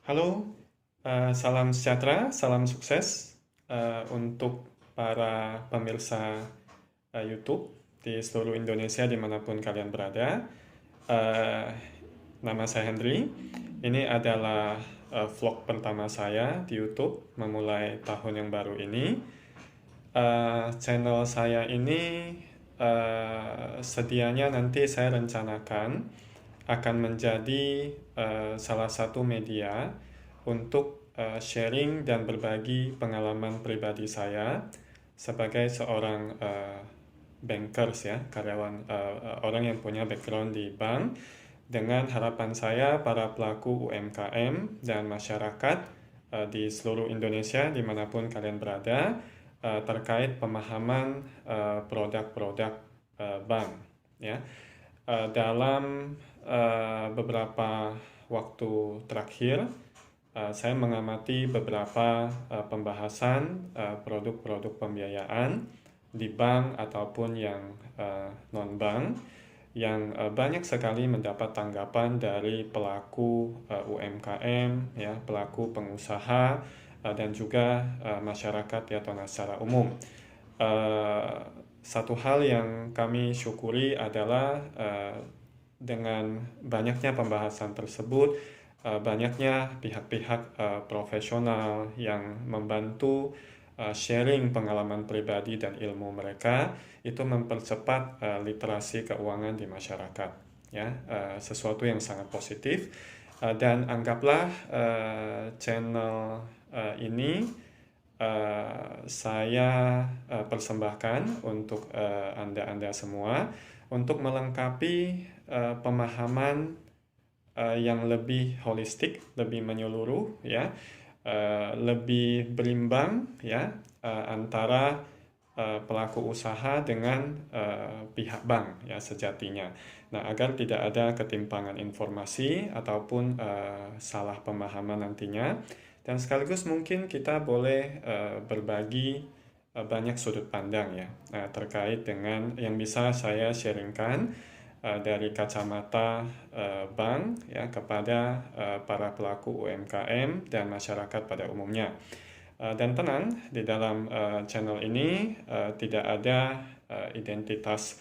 Halo, salam sejahtera, salam sukses untuk para pemirsa YouTube di seluruh Indonesia dimanapun kalian berada. Eh, Nama saya Henry. Ini adalah vlog pertama saya di YouTube memulai tahun yang baru ini. Channel saya ini sedianya nanti saya rencanakan akan menjadi salah satu media untuk sharing dan berbagi pengalaman pribadi saya sebagai seorang bankers ya, karyawan orang yang punya background di bank, dengan harapan saya para pelaku UMKM dan masyarakat di seluruh Indonesia dimanapun kalian berada terkait pemahaman produk-produk bank ya. Dalam beberapa waktu terakhir saya mengamati beberapa pembahasan produk-produk pembiayaan di bank ataupun yang non-bank yang banyak sekali mendapat tanggapan dari pelaku UMKM ya, pelaku pengusaha dan juga masyarakat ya, atau secara umum. Satu hal yang kami syukuri adalah dengan banyaknya pembahasan tersebut, banyaknya pihak-pihak profesional yang membantu sharing pengalaman pribadi dan ilmu mereka, itu mempercepat literasi keuangan di masyarakat ya, sesuatu yang sangat positif. Dan anggaplah channel ini saya persembahkan untuk Anda-Anda semua untuk melengkapi pemahaman yang lebih holistik, lebih menyeluruh ya, lebih berimbang ya, antara pelaku usaha dengan pihak bank ya sejatinya. Nah, agar tidak ada ketimpangan informasi ataupun salah pemahaman nantinya, dan sekaligus mungkin kita boleh berbagi banyak sudut pandang ya terkait dengan yang bisa saya sharingkan dari kacamata bank ya kepada para pelaku UMKM dan masyarakat pada umumnya. Dan tenang, di dalam channel ini tidak ada identitas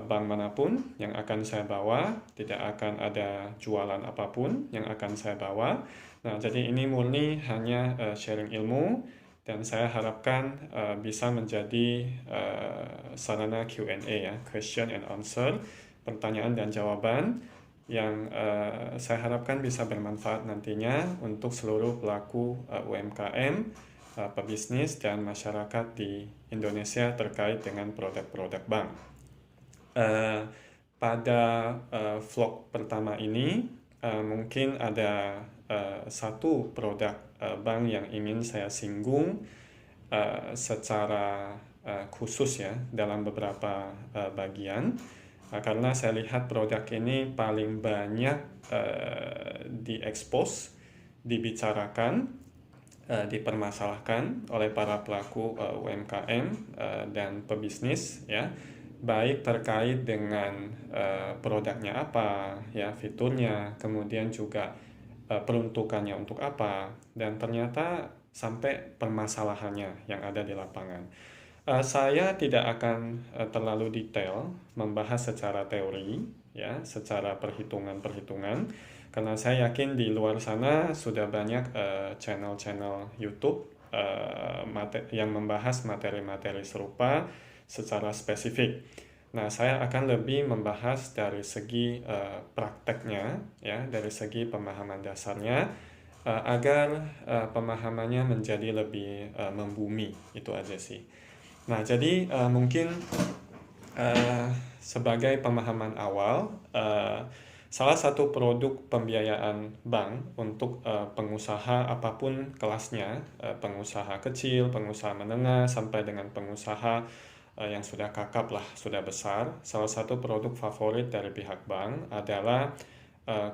bank manapun yang akan saya bawa, tidak akan ada jualan apapun yang akan saya bawa. Nah, jadi ini murni hanya sharing ilmu, dan saya harapkan bisa menjadi sarana Q&A ya, question and answer, pertanyaan dan jawaban yang saya harapkan bisa bermanfaat nantinya untuk seluruh pelaku UMKM, pebisnis dan masyarakat di Indonesia terkait dengan produk-produk bank. Pada vlog pertama ini mungkin ada satu produk bank yang ingin saya singgung secara khusus ya dalam beberapa bagian, karena saya lihat produk ini paling banyak diekspos, dibicarakan, dipermasalahkan oleh para pelaku UMKM dan pebisnis ya, baik terkait dengan produknya apa ya, fiturnya, kemudian juga peruntukannya untuk apa, dan ternyata sampai permasalahannya yang ada di lapangan. Saya tidak akan terlalu detail membahas secara teori ya, secara perhitungan-perhitungan, karena saya yakin di luar sana sudah banyak channel-channel YouTube yang membahas materi-materi serupa secara spesifik. Nah, saya akan lebih membahas dari segi prakteknya ya, dari segi pemahaman dasarnya, agar pemahamannya menjadi lebih membumi. Itu aja sih. Nah, jadi mungkin sebagai pemahaman awal, salah satu produk pembiayaan bank untuk pengusaha apapun kelasnya, pengusaha kecil, pengusaha menengah, sampai dengan pengusaha yang sudah kakap lah, sudah besar, salah satu produk favorit dari pihak bank adalah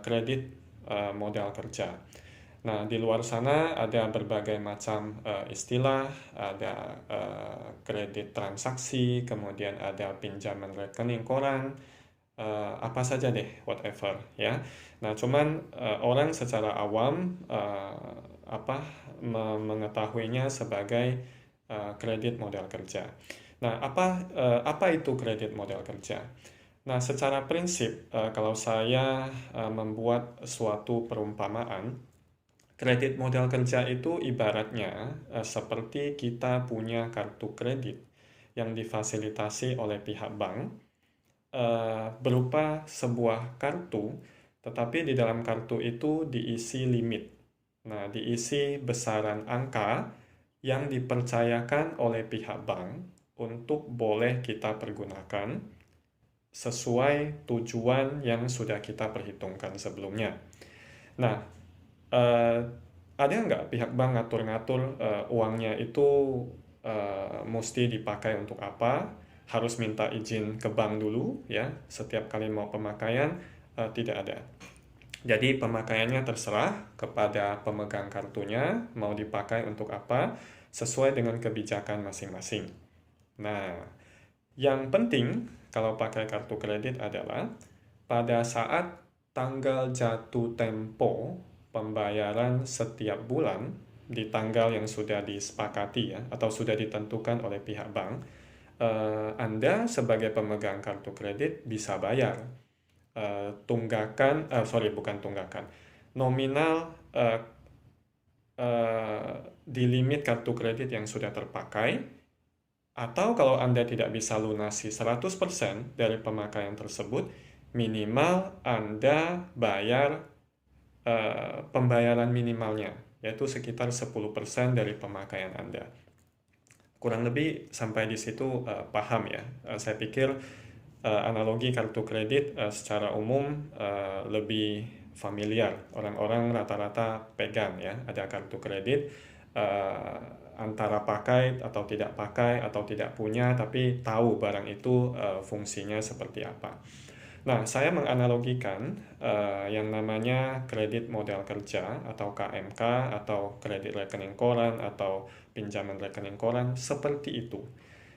kredit modal kerja. Nah, di luar sana ada berbagai macam istilah, ada kredit transaksi, kemudian ada pinjaman rekening koran, apa saja deh, whatever ya. Nah, cuman orang secara awam mengetahuinya sebagai kredit modal kerja. Nah, apa itu kredit modal kerja? Nah, secara prinsip, kalau saya membuat suatu perumpamaan, kredit modal kerja itu ibaratnya seperti kita punya kartu kredit yang difasilitasi oleh pihak bank, berupa sebuah kartu, tetapi di dalam kartu itu diisi limit. Nah, diisi besaran angka yang dipercayakan oleh pihak bank untuk boleh kita pergunakan sesuai tujuan yang sudah kita perhitungkan sebelumnya. Nah, eh, ada nggak pihak bank ngatur-ngatur uangnya itu mesti dipakai untuk apa? Harus minta izin ke bank dulu ya, setiap kali mau pemakaian? Tidak ada. Jadi pemakaiannya terserah kepada pemegang kartunya mau dipakai untuk apa sesuai dengan kebijakan masing-masing. Nah, yang penting kalau pakai kartu kredit adalah pada saat tanggal jatuh tempo pembayaran setiap bulan di tanggal yang sudah disepakati ya atau sudah ditentukan oleh pihak bank, Anda sebagai pemegang kartu kredit bisa bayar nominal di limit kartu kredit yang sudah terpakai, atau kalau Anda tidak bisa lunasi 100% dari pemakaian tersebut, minimal Anda bayar pembayaran minimalnya, yaitu sekitar 10% dari pemakaian Anda. Kurang lebih sampai di situ paham ya. Saya pikir analogi kartu kredit secara umum lebih familiar. Orang-orang rata-rata pegang ya, ada kartu kredit antara pakai atau tidak punya, tapi tahu barang itu fungsinya seperti apa. Nah, saya menganalogikan yang namanya kredit modal kerja atau KMK atau kredit rekening koran atau pinjaman rekening koran seperti itu.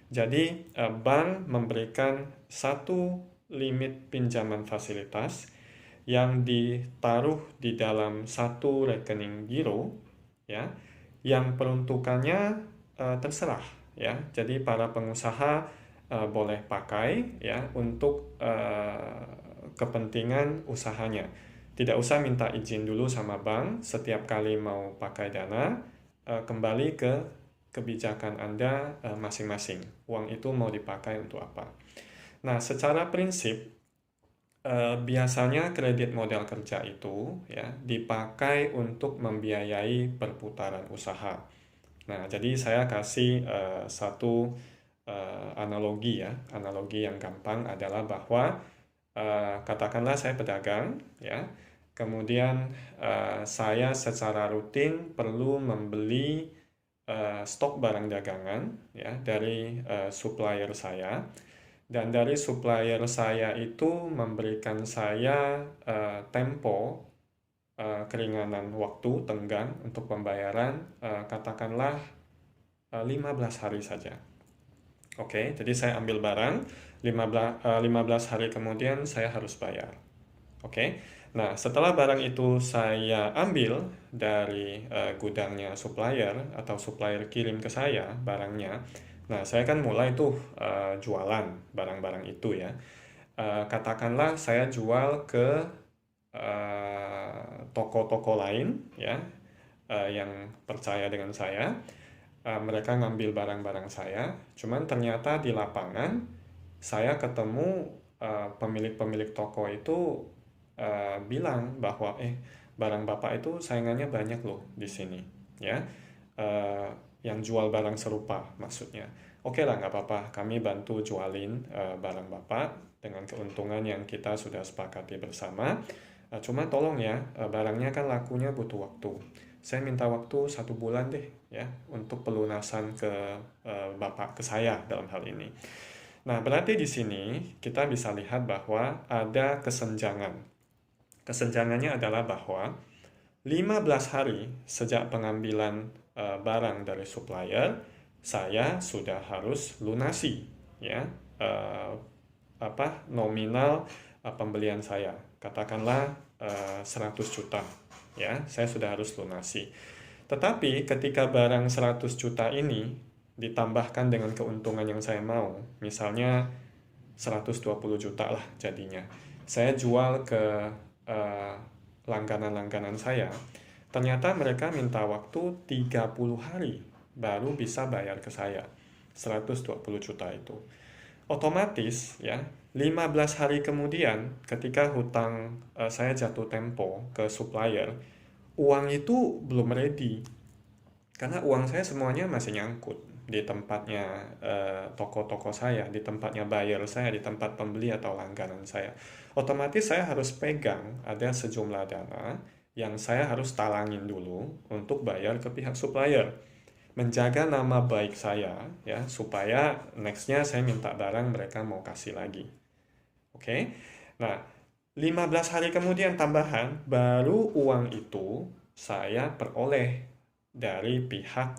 Jadi, bank memberikan satu limit pinjaman fasilitas yang ditaruh di dalam satu rekening giro, ya, yang peruntukannya terserah, ya. Jadi para pengusaha boleh pakai, ya, untuk kepentingan usahanya. Tidak usah minta izin dulu sama bank setiap kali mau pakai dana, kembali ke kebijakan Anda masing-masing. Uang itu mau dipakai untuk apa. Nah, secara prinsip, biasanya kredit modal kerja itu ya dipakai untuk membiayai perputaran usaha. Nah, jadi saya kasih satu analogi ya. Analogi yang gampang adalah bahwa katakanlah saya pedagang ya. Kemudian saya secara rutin perlu membeli stok barang dagangan ya dari supplier saya, dan dari supplier saya itu memberikan saya tempo keringanan waktu tenggang untuk pembayaran katakanlah 15 hari saja. Oke, jadi saya ambil barang 15 hari kemudian saya harus bayar. Oke. Nah, setelah barang itu saya ambil dari gudangnya supplier atau supplier kirim ke saya barangnya. Nah, saya kan mulai tuh jualan barang-barang itu ya. Katakanlah saya jual ke toko-toko lain ya yang percaya dengan saya. Mereka ngambil barang-barang saya, cuman ternyata di lapangan saya ketemu pemilik-pemilik toko itu bilang bahwa barang Bapak itu saingannya banyak loh di sini ya, yang jual barang serupa maksudnya. Oke lah, nggak apa-apa, kami bantu jualin barang Bapak dengan keuntungan yang kita sudah sepakati bersama. Cuma tolong ya, barangnya kan lakunya butuh waktu. Saya minta waktu 1 bulan deh ya untuk pelunasan ke Bapak, ke saya dalam hal ini. Nah, berarti di sini kita bisa lihat bahwa ada kesenjangan. Kesenjangannya adalah bahwa 15 hari sejak pengambilan barang dari supplier, saya sudah harus lunasi ya nominal pembelian saya. Katakanlah 100 juta, ya, saya sudah harus lunasi. Tetapi ketika barang 100 juta ini ditambahkan dengan keuntungan yang saya mau, misalnya 120 juta lah jadinya. Saya jual ke eh, langganan-langganan saya, ternyata mereka minta waktu 30 hari baru bisa bayar ke saya 120 juta itu. Otomatis ya, 15 hari kemudian ketika hutang saya jatuh tempo ke supplier, uang itu belum ready. Karena uang saya semuanya masih nyangkut di tempatnya toko-toko saya, di tempatnya buyer saya, di tempat pembeli atau langganan saya. Otomatis saya harus pegang ada sejumlah dana yang saya harus talangin dulu untuk bayar ke pihak supplier. Menjaga nama baik saya ya, supaya nextnya saya minta barang mereka mau kasih lagi. Oke. Nah, 15 hari kemudian tambahan, baru uang itu saya peroleh dari pihak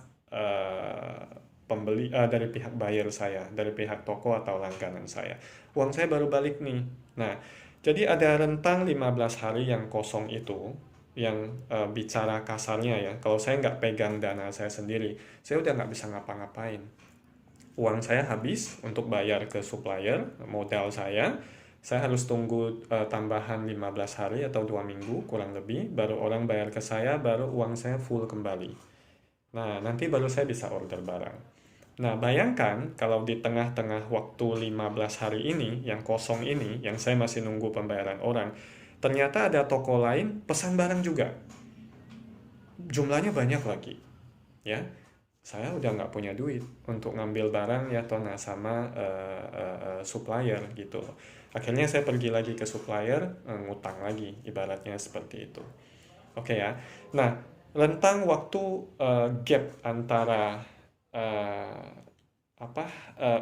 pembeli, dari pihak buyer saya, dari pihak toko atau langganan saya. Uang saya baru balik nih. Nah, jadi ada rentang 15 hari yang kosong itu, yang bicara kasarnya ya, kalau saya nggak pegang dana saya sendiri, saya udah nggak bisa ngapa-ngapain. Uang saya habis untuk bayar ke supplier, modal saya harus tunggu tambahan 15 hari atau 2 minggu kurang lebih, baru orang bayar ke saya, baru uang saya full kembali. Nah, nanti baru saya bisa order barang. Nah, bayangkan kalau di tengah-tengah waktu 15 hari ini, yang kosong ini, yang saya masih nunggu pembayaran orang, ternyata ada toko lain pesan barang juga. Jumlahnya banyak lagi. Ya, saya udah nggak punya duit untuk ngambil barang ya Tona sama supplier gitu loh. Akhirnya saya pergi lagi ke supplier, ngutang lagi, ibaratnya seperti itu. Oke ya. Nah, rentang waktu gap antara eh,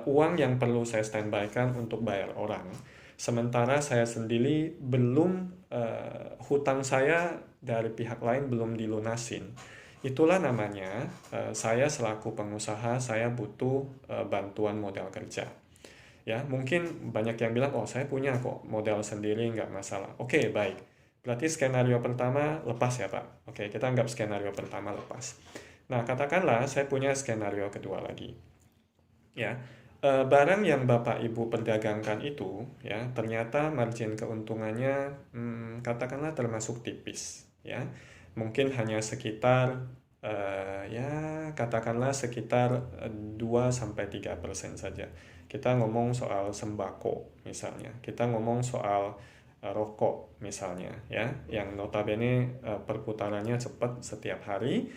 uang yang perlu saya standby-kan untuk bayar orang, sementara saya sendiri belum hutang saya dari pihak lain belum dilunasin. Itulah namanya saya selaku pengusaha saya butuh bantuan modal kerja. Ya, mungkin banyak yang bilang, oh saya punya kok modal sendiri nggak masalah. Oke, baik. Berarti skenario pertama lepas ya Pak. Oke, kita anggap skenario pertama lepas. Nah, katakanlah saya punya skenario kedua lagi. Ya, barang yang Bapak Ibu perdagangkan itu, ya ternyata margin keuntungannya, katakanlah termasuk tipis. Ya, mungkin hanya sekitar ya katakanlah sekitar 2-3% saja. Kita ngomong soal sembako misalnya, kita ngomong soal rokok misalnya, ya, yang notabene perputarannya cepat setiap hari,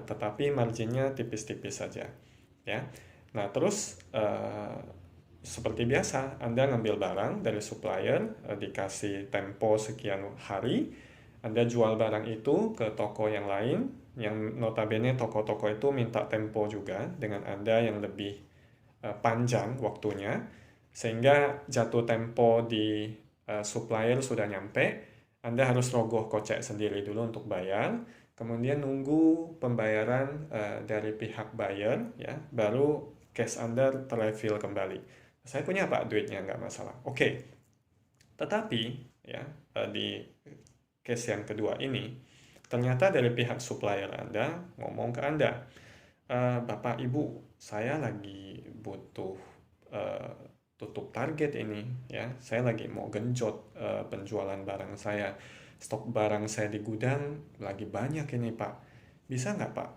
tetapi marginnya tipis-tipis saja, ya. Nah, terus seperti biasa, Anda ngambil barang dari supplier, dikasih tempo sekian hari, Anda jual barang itu ke toko yang lain, yang notabene toko-toko itu minta tempo juga dengan Anda yang lebih panjang waktunya, sehingga jatuh tempo di supplier sudah nyampe, Anda harus rogoh kocek sendiri dulu untuk bayar, kemudian nunggu pembayaran dari pihak buyer, ya, baru cash Anda terrefill kembali. Saya punya Pak duitnya, nggak masalah. Oke, tetapi ya di case yang kedua ini, ternyata dari pihak supplier Anda ngomong ke Anda, Bapak Ibu, saya lagi butuh tutup target ini, ya. Saya lagi mau genjot penjualan barang saya. Stok barang saya di gudang lagi banyak ini Pak. Bisa nggak Pak?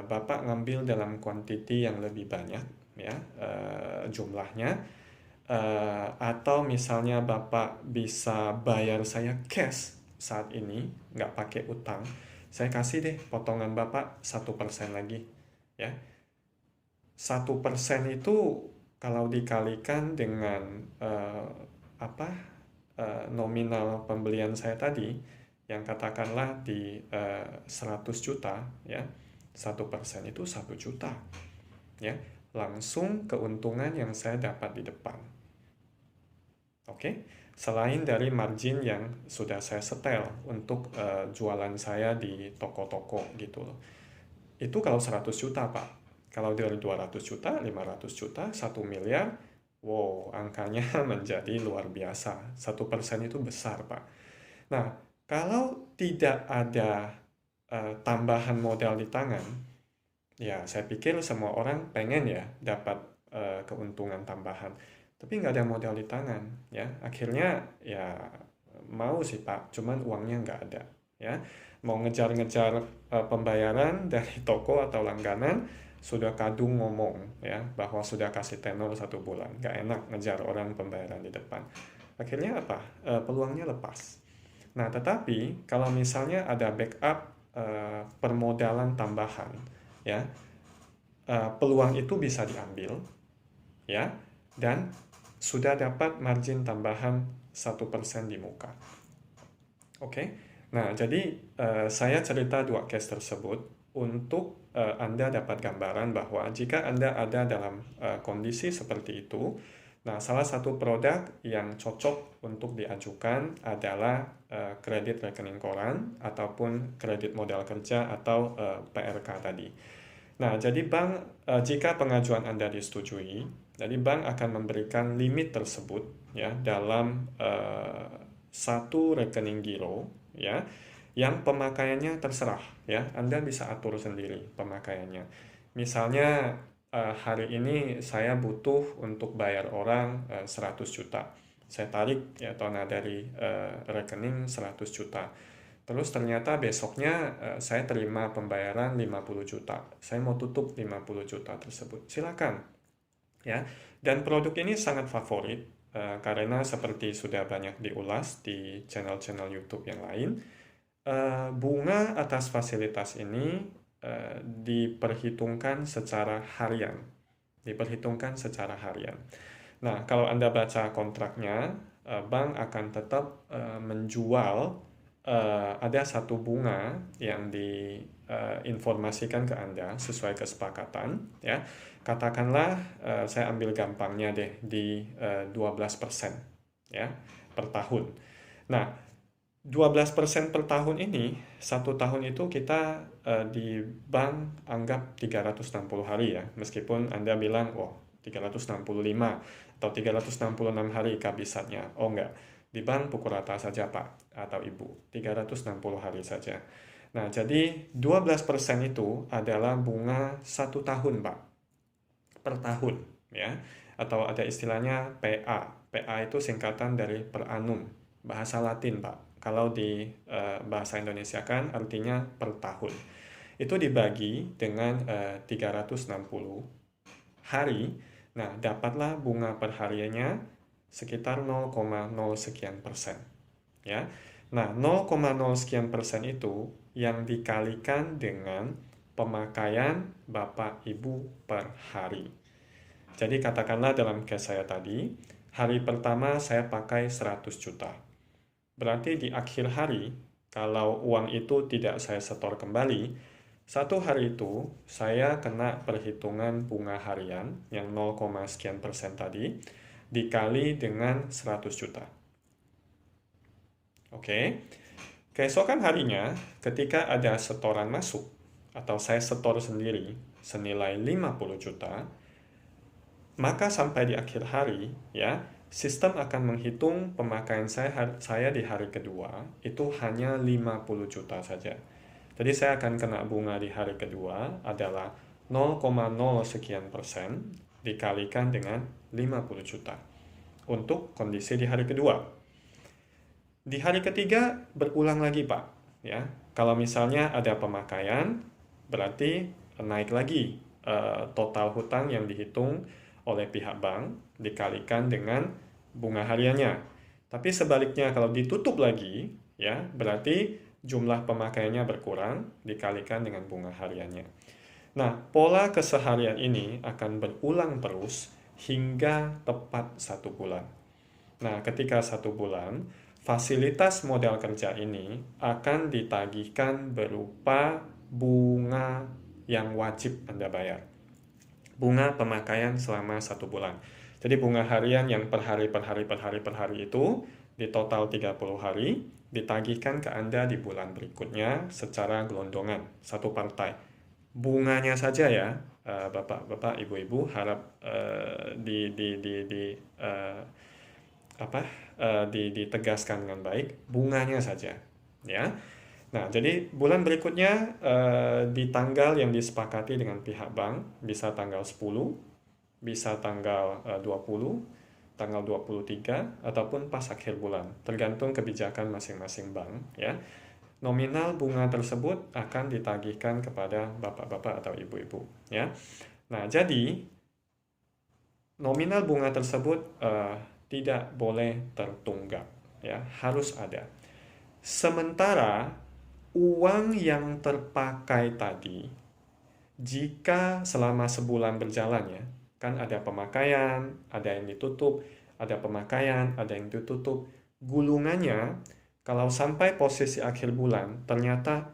Bapak ngambil dalam kuantiti yang lebih banyak, ya, jumlahnya. Atau misalnya Bapak bisa bayar saya cash saat ini, nggak pakai utang. Saya kasih deh potongan Bapak 1% lagi, ya. 1% itu kalau dikalikan dengan nominal pembelian saya tadi, yang katakanlah di 100 juta, ya, 1% itu 1 juta, ya, langsung keuntungan yang saya dapat di depan. Oke, selain dari margin yang sudah saya setel untuk jualan saya di toko-toko gitu loh. Itu kalau 100 juta Pak. Kalau dari 200 juta, 500 juta, 1 miliar, wow, angkanya menjadi luar biasa. 1% itu besar, Pak. Nah, kalau tidak ada tambahan modal di tangan, ya saya pikir semua orang pengen ya dapat keuntungan tambahan. Tapi nggak ada modal di tangan, ya. Akhirnya ya mau sih Pak, cuman uangnya nggak ada, ya. Mau ngejar-ngejar pembayaran dari toko atau langganan, sudah kadung ngomong ya bahwa sudah kasih tenor 1 bulan. Nggak enak ngejar orang pembayaran di depan. Akhirnya apa? Peluangnya lepas. Nah, tetapi kalau misalnya ada backup permodalan tambahan, ya, peluang itu bisa diambil, ya, dan sudah dapat margin tambahan 1% di muka. Oke, nah jadi saya cerita 2 case tersebut untuk Anda dapat gambaran bahwa jika Anda ada dalam kondisi seperti itu, nah salah satu produk yang cocok untuk diajukan adalah kredit rekening koran ataupun kredit modal kerja atau PRK tadi. Nah, jadi bank jika pengajuan Anda disetujui, jadi bank akan memberikan limit tersebut ya dalam satu rekening giro ya yang pemakaiannya terserah ya. Anda bisa atur sendiri pemakaiannya. Misalnya hari ini saya butuh untuk bayar orang 100 juta. Saya tarik ya dana dari rekening 100 juta. Terus ternyata besoknya saya terima pembayaran 50 juta. Saya mau tutup 50 juta tersebut. Silakan. Ya. Dan produk ini sangat favorit karena seperti sudah banyak diulas di channel-channel YouTube yang lain, bunga atas fasilitas ini diperhitungkan secara harian. Diperhitungkan secara harian. Nah, kalau Anda baca kontraknya, bank akan tetap menjual ada satu bunga yang diinformasikan ke Anda sesuai kesepakatan, ya. Katakanlah saya ambil gampangnya deh di 12% ya per tahun. Nah, 12% per tahun ini, 1 tahun itu kita di bank anggap 360 hari ya. Meskipun Anda bilang, oh 365 atau 366 hari kehabisannya. Oh enggak, di bank pukul rata saja Pak atau Ibu, 360 hari saja. Nah, jadi 12% itu adalah bunga 1 tahun Pak, per tahun ya. Atau ada istilahnya PA. PA itu singkatan dari per annum, bahasa Latin Pak. Kalau di bahasa Indonesia kan artinya per tahun. Itu dibagi dengan 360 hari. Nah, dapatlah bunga perhariannya sekitar 0,0 sekian persen. Ya. Nah, 0,0 sekian persen itu yang dikalikan dengan pemakaian Bapak Ibu per hari. Jadi katakanlah dalam case saya tadi, hari pertama saya pakai 100 juta. Berarti di akhir hari, kalau uang itu tidak saya setor kembali, 1 hari itu saya kena perhitungan bunga harian yang 0, sekian persen tadi, dikali dengan 100 juta. Oke, keesokan harinya ketika ada setoran masuk, atau saya setor sendiri senilai 50 juta, maka sampai di akhir hari, ya, sistem akan menghitung pemakaian saya di hari kedua itu hanya 50 juta saja. Jadi saya akan kena bunga di hari kedua adalah 0,0 sekian persen dikalikan dengan 50 juta untuk kondisi di hari kedua. Di hari ketiga berulang lagi Pak. Ya, kalau misalnya ada pemakaian, berarti naik lagi total hutang yang dihitung oleh pihak bank dikalikan dengan bunga hariannya. Tapi sebaliknya kalau ditutup lagi, ya berarti jumlah pemakaiannya berkurang dikalikan dengan bunga hariannya. Nah, pola keseharian ini akan berulang terus hingga tepat 1 bulan. Nah, ketika 1 bulan, fasilitas modal kerja ini akan ditagihkan berupa bunga yang wajib Anda bayar. Bunga pemakaian selama 1 bulan. Jadi bunga harian yang per hari itu di total 30 hari ditagihkan ke Anda di bulan berikutnya secara gelondongan, satu partai. Bunganya saja ya, Bapak-bapak, ibu-ibu harap ditegaskan dengan baik bunganya saja, ya. Nah, jadi bulan berikutnya di tanggal yang disepakati dengan pihak bank, bisa tanggal 10, bisa tanggal 20, tanggal 23, ataupun pas akhir bulan, tergantung kebijakan masing-masing bank, ya. Nominal bunga tersebut akan ditagihkan kepada bapak-bapak atau ibu-ibu, ya. Nah, jadi nominal bunga tersebut tidak boleh tertunggak, ya, harus ada. Sementara uang yang terpakai tadi, jika selama sebulan berjalan, ya, kan ada pemakaian, ada yang ditutup, ada pemakaian, ada yang ditutup, gulungannya kalau sampai posisi akhir bulan ternyata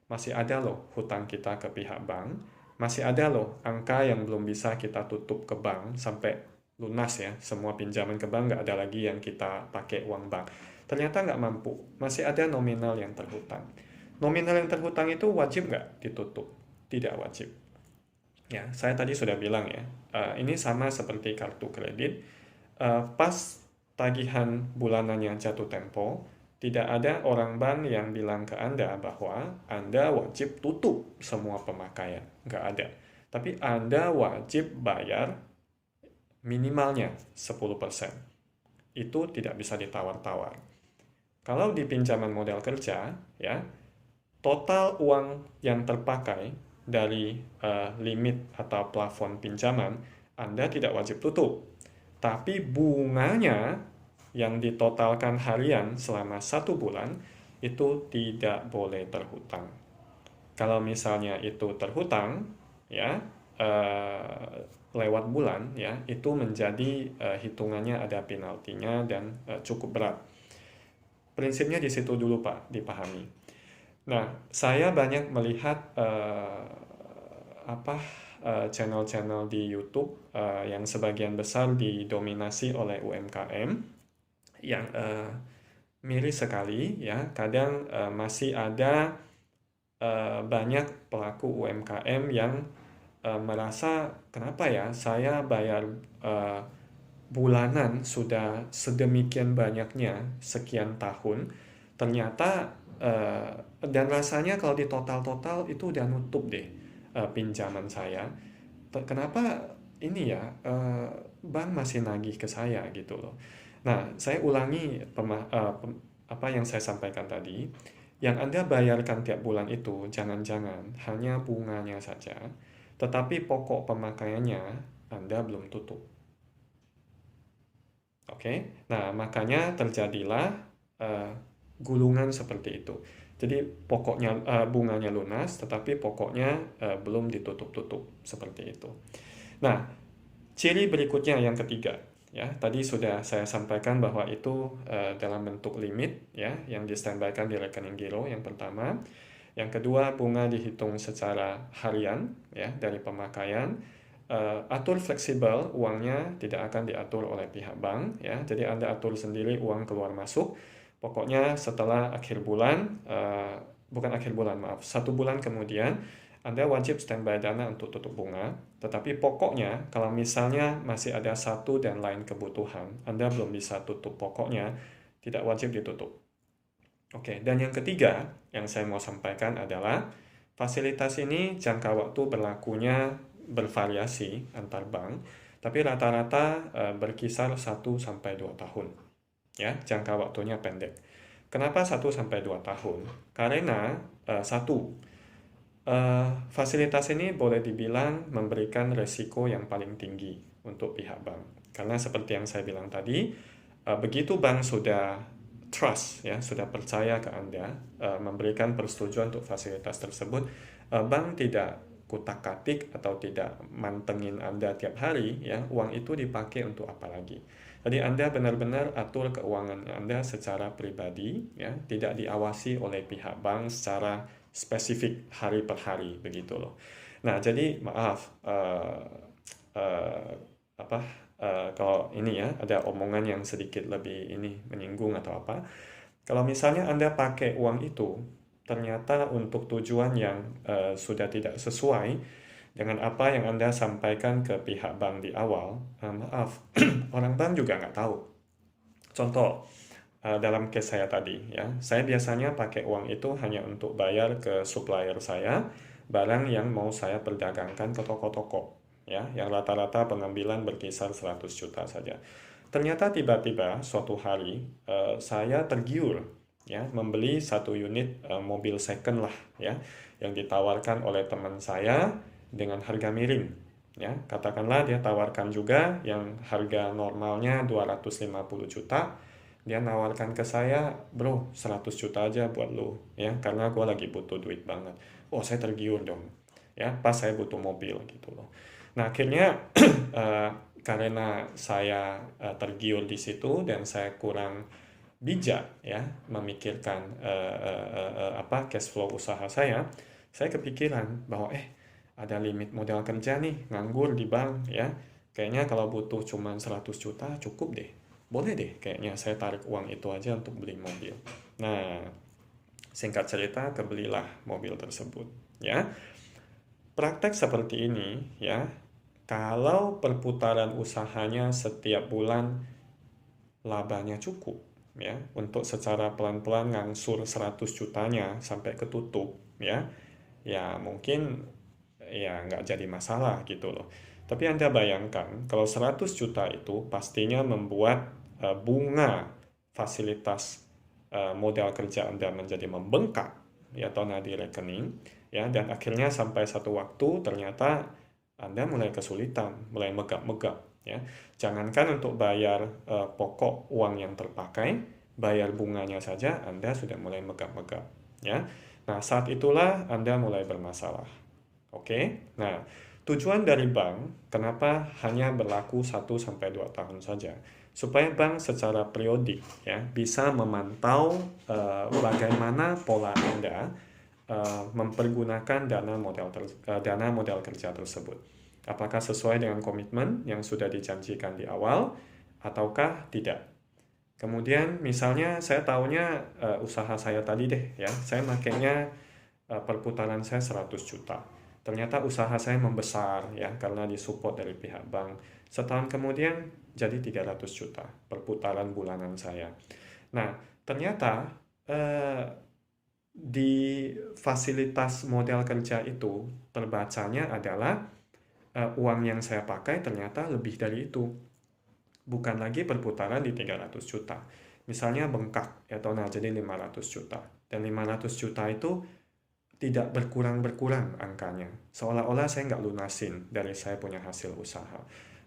masih ada loh hutang kita ke pihak bank, masih ada loh angka yang belum bisa kita tutup ke bank sampai lunas, ya, semua pinjaman ke bank, nggak ada lagi yang kita pakai uang bank. Ternyata nggak mampu, masih ada nominal yang terhutang. Nominal yang terhutang itu wajib nggak ditutup? Tidak wajib. Ya, saya tadi sudah bilang, ya, ini sama seperti kartu kredit. Pas tagihan bulanannya jatuh tempo, tidak ada orang bank yang bilang ke Anda bahwa Anda wajib tutup semua pemakaian. Nggak ada. Tapi Anda wajib bayar minimalnya 10%. Itu tidak bisa ditawar-tawar. Kalau di pinjaman modal kerja, ya, total uang yang terpakai dari limit atau plafon pinjaman, Anda tidak wajib tutup. Tapi bunganya yang ditotalkan harian selama 1 bulan itu tidak boleh terhutang. Kalau misalnya itu terhutang, ya, lewat bulan, ya, itu menjadi hitungannya ada penaltinya dan cukup berat. Prinsipnya di situ dulu, Pak, dipahami. Nah, saya banyak melihat channel-channel di YouTube yang sebagian besar didominasi oleh UMKM yang miris sekali, ya. Kadang masih ada banyak pelaku UMKM yang merasa, kenapa ya saya bayar bulanan sudah sedemikian banyaknya sekian tahun, ternyata dan rasanya kalau di total-total itu udah nutup deh pinjaman saya. Kenapa ini ya bank masih nagih ke saya gitu loh. Nah, saya ulangi apa yang saya sampaikan tadi. Yang Anda bayarkan tiap bulan itu jangan-jangan hanya bunganya saja, tetapi pokok pemakaiannya Anda belum tutup. Oke, nah makanya terjadilah gulungan seperti itu. Jadi pokoknya bunganya lunas, tetapi pokoknya belum ditutup-tutup seperti itu. Nah, ciri berikutnya yang ketiga, ya, tadi sudah saya sampaikan bahwa itu dalam bentuk limit, ya, yang di-standby-kan di rekening giro yang pertama. Yang kedua, bunga dihitung secara harian, ya, dari pemakaian. Atur fleksibel, uangnya tidak akan diatur oleh pihak bank, ya. Jadi Anda atur sendiri uang keluar masuk. Pokoknya setelah akhir bulan, bukan akhir bulan, maaf, 1 bulan kemudian Anda wajib standby dana untuk tutup bunga. Tetapi pokoknya kalau misalnya masih ada satu dan lain kebutuhan, Anda belum bisa tutup pokoknya, tidak wajib ditutup. Oke, dan yang ketiga yang saya mau sampaikan adalah fasilitas ini jangka waktu berlakunya bervariasi antar bank, tapi rata-rata berkisar 1-2 tahun. Ya, jangka waktunya pendek. Kenapa 1-2 tahun? Karena fasilitas ini boleh dibilang memberikan resiko yang paling tinggi untuk pihak bank. Karena seperti yang saya bilang tadi, begitu bank sudah trust, ya, sudah percaya ke Anda, memberikan persetujuan untuk fasilitas tersebut, bank tidak kutak-katik atau tidak mantengin Anda tiap hari, ya, uang itu dipakai untuk apa lagi. Jadi Anda benar-benar atur keuangan Anda secara pribadi, ya, tidak diawasi oleh pihak bank secara spesifik hari per hari, begitu loh. Nah, jadi maaf, kalau ini ya ada omongan yang sedikit lebih ini menyinggung atau apa. Kalau misalnya Anda pakai uang itu ternyata untuk tujuan yang sudah tidak sesuai, dengan apa yang Anda sampaikan ke pihak bank di awal, maaf, orang bank juga nggak tahu. Contoh, dalam case saya tadi, ya, saya biasanya pakai uang itu hanya untuk bayar ke supplier saya, barang yang mau saya perdagangkan ke toko-toko, ya, yang rata-rata pengambilan berkisar 100 juta saja. Ternyata tiba-tiba suatu hari saya tergiur, ya, membeli satu unit mobil second lah, ya, yang ditawarkan oleh teman saya dengan harga miring, ya. Katakanlah dia tawarkan juga yang harga normalnya 250 juta, dia nawarkan ke saya, bro, 100 juta aja buat lu, ya, karena gue lagi butuh duit banget. Oh, saya tergiur dong, ya, pas saya butuh mobil gitu loh. Nah, akhirnya eh, karena saya tergiur di situ dan saya kurang bijak, ya, memikirkan apa cash flow usaha saya kepikiran bahwa ada limit modal kerja nih, nganggur di bank, ya. Kayaknya kalau butuh cuma 100 juta cukup deh. Boleh deh, kayaknya saya tarik uang itu aja untuk beli mobil. Nah, singkat cerita, kebelilah mobil tersebut, ya. Praktek seperti ini, ya, kalau perputaran usahanya setiap bulan labanya cukup, ya, untuk secara pelan-pelan ngangsur 100 jutanya sampai ketutup, ya mungkin ya nggak jadi masalah gitu loh. Tapi Anda bayangkan kalau 100 juta itu pastinya membuat bunga fasilitas modal kerja Anda menjadi membengkak, ya, atau nadi rekening, ya, dan akhirnya sampai satu waktu ternyata Anda mulai kesulitan, mulai megap-megap, ya. Jangankan untuk bayar pokok uang yang terpakai, bayar bunganya saja Anda sudah mulai megap-megap, ya. Nah, saat itulah Anda mulai bermasalah. Oke. Nah, tujuan dari bank kenapa hanya berlaku 1 sampai 2 tahun saja? Supaya bank secara periodik, ya, bisa memantau bagaimana pola Anda mempergunakan dana modal kerja tersebut. Apakah sesuai dengan komitmen yang sudah dijanjikan di awal ataukah tidak? Kemudian misalnya saya tahunya usaha saya tadi deh, ya, saya makainya perputaran saya 100 juta. Ternyata usaha saya membesar, ya, karena disupport dari pihak bank. Setahun kemudian jadi 300 juta perputaran bulanan saya. Nah, ternyata di fasilitas modal kerja itu terbacanya adalah uang yang saya pakai ternyata lebih dari itu. Bukan lagi perputaran di 300 juta. Misalnya bengkak, ya, atau jadi 500 juta. Dan 500 juta itu tidak berkurang-berkurang angkanya. Seolah-olah saya nggak lunasin dari saya punya hasil usaha.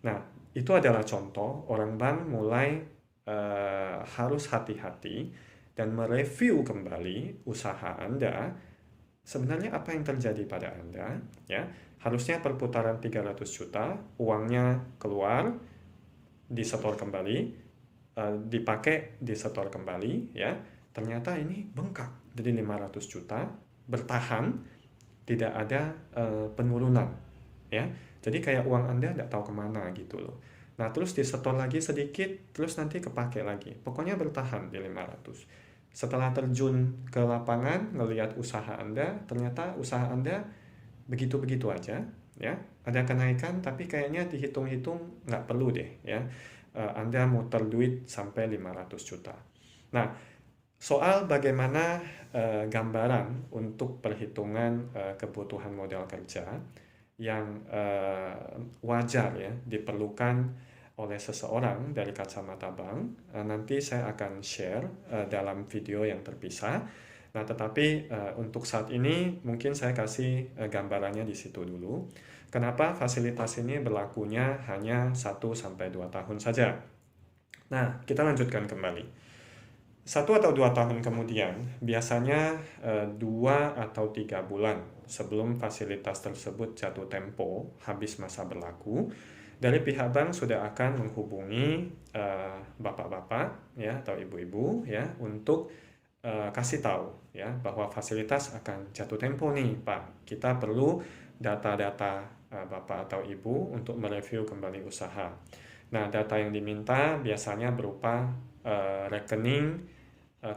Nah, itu adalah contoh orang bank mulai harus hati-hati dan mereview kembali usaha Anda. Sebenarnya apa yang terjadi pada Anda, ya? Harusnya perputaran 300 juta, uangnya keluar, disetor kembali, dipakai, disetor kembali, ya. Ternyata ini bengkak, jadi 500 juta, bertahan, tidak ada penurunan, ya. Jadi kayak uang Anda nggak tahu kemana gitu loh. Nah, terus disetor lagi sedikit, terus nanti kepake lagi. Pokoknya bertahan di 500. Setelah terjun ke lapangan, ngelihat usaha Anda, ternyata usaha Anda begitu-begitu aja, ya. Ada kenaikan, tapi kayaknya dihitung-hitung nggak perlu deh, ya. Anda muter duit sampai 500 juta. Nah, soal bagaimana gambaran untuk perhitungan kebutuhan modal kerja yang wajar, ya, diperlukan oleh seseorang dari kacamata bank, nanti saya akan share dalam video yang terpisah. Nah, tetapi untuk saat ini mungkin saya kasih gambarannya di situ dulu. Kenapa fasilitas ini berlakunya hanya 1 sampai 2 tahun saja? Nah, kita lanjutkan kembali. 1 atau 2 tahun kemudian, biasanya 2 atau 3 bulan sebelum fasilitas tersebut jatuh tempo, habis masa berlaku, dari pihak bank sudah akan menghubungi bapak-bapak, ya, atau ibu-ibu, ya, untuk kasih tahu, ya, bahwa fasilitas akan jatuh tempo nih, Pak. Kita perlu data-data bapak atau ibu untuk mereview kembali usaha. Nah, data yang diminta biasanya berupa rekening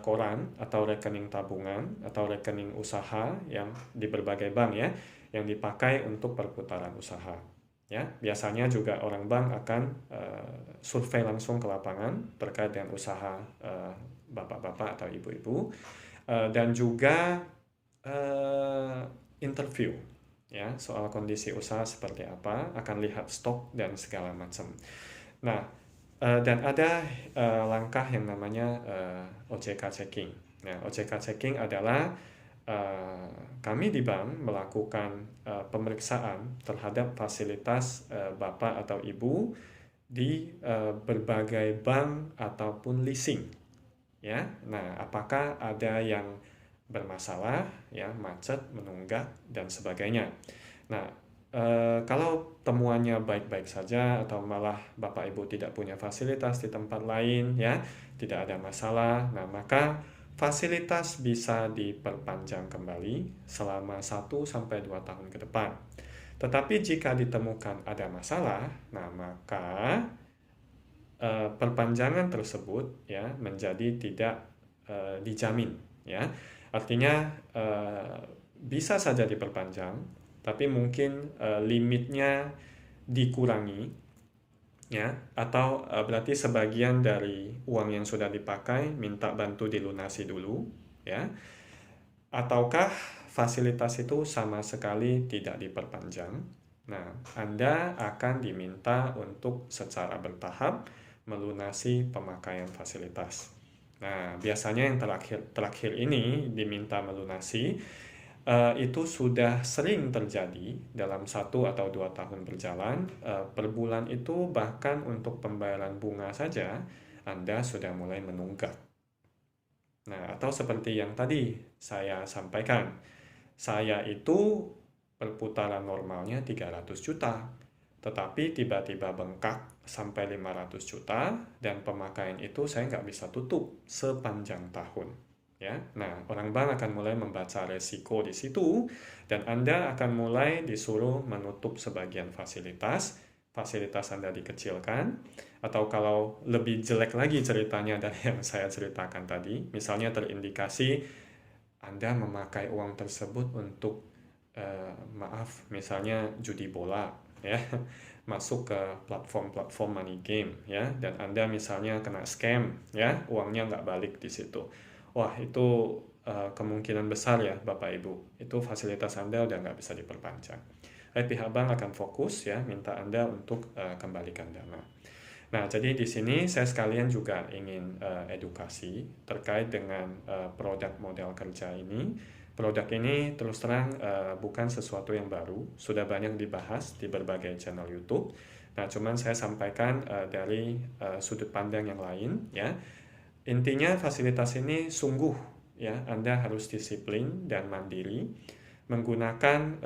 koran atau rekening tabungan atau rekening usaha yang di berbagai bank ya, yang dipakai untuk perputaran usaha. Ya, biasanya juga orang bank akan survei langsung ke lapangan terkait dengan usaha bapak-bapak atau ibu-ibu, dan juga interview ya soal kondisi usaha seperti apa, akan lihat stok dan segala macam. Nah, dan ada langkah yang namanya OJK checking. Nah, OJK checking adalah kami di bank melakukan pemeriksaan terhadap fasilitas bapak atau ibu di berbagai bank ataupun leasing. Ya, nah apakah ada yang bermasalah, ya macet, menunggak dan sebagainya. Nah, kalau temuannya baik-baik saja atau malah Bapak Ibu tidak punya fasilitas di tempat lain ya, tidak ada masalah, nah maka fasilitas bisa diperpanjang kembali selama 1-2 tahun ke depan. Tetapi jika ditemukan ada masalah, nah maka perpanjangan tersebut ya menjadi tidak dijamin ya. Artinya bisa saja diperpanjang, tapi mungkin limitnya dikurangi ya, atau berarti sebagian dari uang yang sudah dipakai minta bantu dilunasi dulu ya, ataukah fasilitas itu sama sekali tidak diperpanjang. Nah, Anda akan diminta untuk secara bertahap melunasi pemakaian fasilitas. Nah, biasanya yang terakhir ini diminta melunasi itu sudah sering terjadi dalam 1 atau 2 tahun berjalan. Per bulan itu bahkan untuk pembayaran bunga saja Anda sudah mulai menunggak. Nah, atau seperti yang tadi saya sampaikan, saya itu perputaran normalnya 300 juta, tetapi tiba-tiba bengkak sampai 500 juta dan pemakaian itu saya nggak bisa tutup sepanjang tahun. Ya, nah orang bank akan mulai membaca resiko di situ dan Anda akan mulai disuruh menutup sebagian fasilitas Anda dikecilkan, atau kalau lebih jelek lagi ceritanya dari yang saya ceritakan tadi, misalnya terindikasi Anda memakai uang tersebut untuk misalnya judi bola ya, masuk ke platform money game ya, dan Anda misalnya kena scam ya, uangnya nggak balik di situ. Wah, itu kemungkinan besar ya Bapak Ibu, itu fasilitas Anda udah nggak bisa diperpanjang. Pihak bank akan fokus ya, minta Anda untuk kembalikan dana. Nah, jadi di sini saya sekalian juga ingin edukasi terkait dengan produk modal kerja ini. Produk ini terus terang bukan sesuatu yang baru, sudah banyak dibahas di berbagai channel YouTube. Nah, cuman saya sampaikan dari sudut pandang yang lain ya. Intinya fasilitas ini sungguh ya, Anda harus disiplin dan mandiri menggunakan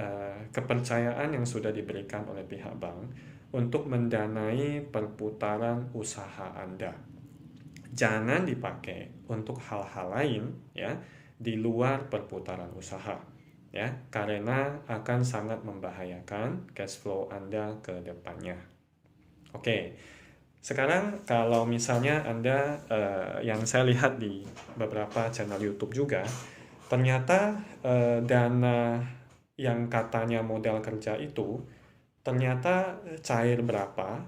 kepercayaan yang sudah diberikan oleh pihak bank untuk mendanai perputaran usaha Anda. Jangan dipakai untuk hal-hal lain ya di luar perputaran usaha ya, karena akan sangat membahayakan cash flow Anda ke depannya. Oke. Sekarang kalau misalnya Anda yang saya lihat di beberapa channel YouTube juga, ternyata dana yang katanya modal kerja itu ternyata cair berapa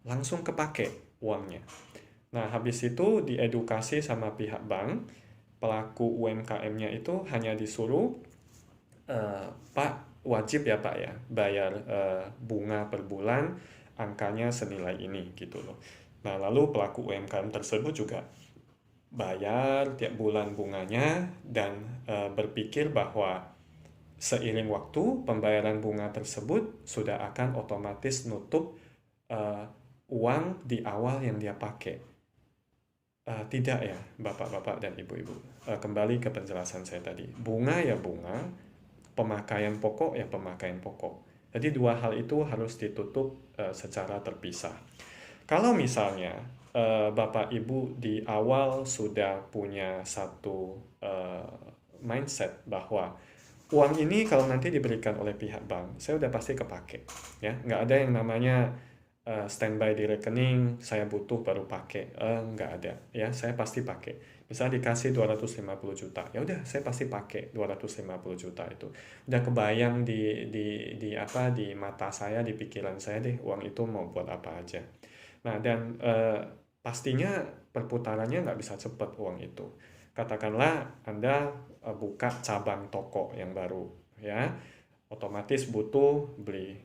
langsung kepake uangnya. Nah, habis itu diedukasi sama pihak bank, pelaku UMKM-nya itu hanya disuruh Pak, wajib ya Pak ya bayar bunga per bulan angkanya senilai ini gitu loh. Nah, lalu pelaku UMKM tersebut juga bayar tiap bulan bunganya dan berpikir bahwa seiring waktu pembayaran bunga tersebut sudah akan otomatis nutup uang di awal yang dia pakai. Tidak ya Bapak-bapak dan Ibu-ibu. Kembali ke penjelasan saya tadi. Bunga ya bunga, pemakaian pokok ya pemakaian pokok. Jadi dua hal itu harus ditutup secara terpisah. Kalau misalnya Bapak Ibu di awal sudah punya satu mindset bahwa uang ini kalau nanti diberikan oleh pihak bank, saya udah pasti kepake. Ya, nggak ada yang namanya standby di rekening, saya butuh baru pakai. Nggak ada. Ya, saya pasti pakai. Misal dikasih 250 juta, ya udah saya pasti pakai 250 juta itu. Udah kebayang di mata saya, di pikiran saya deh uang itu mau buat apa aja. Nah, dan pastinya perputarannya nggak bisa cepat uang itu. Katakanlah Anda buka cabang toko yang baru, ya, otomatis butuh beli